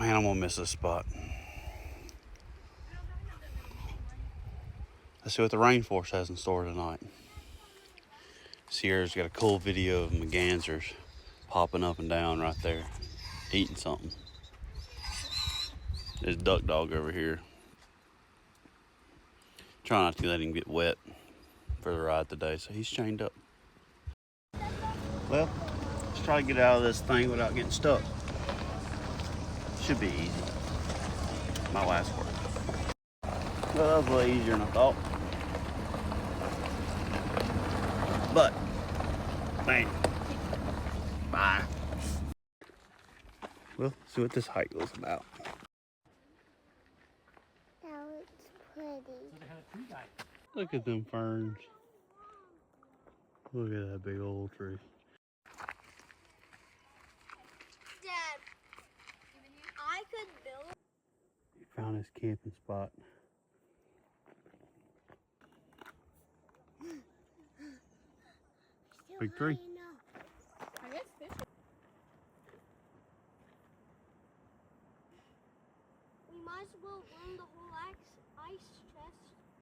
Man, I'm gonna miss this spot. Let's see what the rainforest has in store tonight. Sierra's got a cool video of mergansers popping up and down right there, eating something. There's duck dog over here. Try not to let him get wet for the ride today, so he's chained up. Well, let's try to get out of this thing without getting stuck. Should be easy. My last word. Well, that was a little easier than I thought. But, man, bye. Well, see what this hike was about. That looks pretty. Look at them ferns. Look at that big old tree. Dad, I could build. He found his camping spot. Big tree. I guess fish. We might as well run the whole ice chest.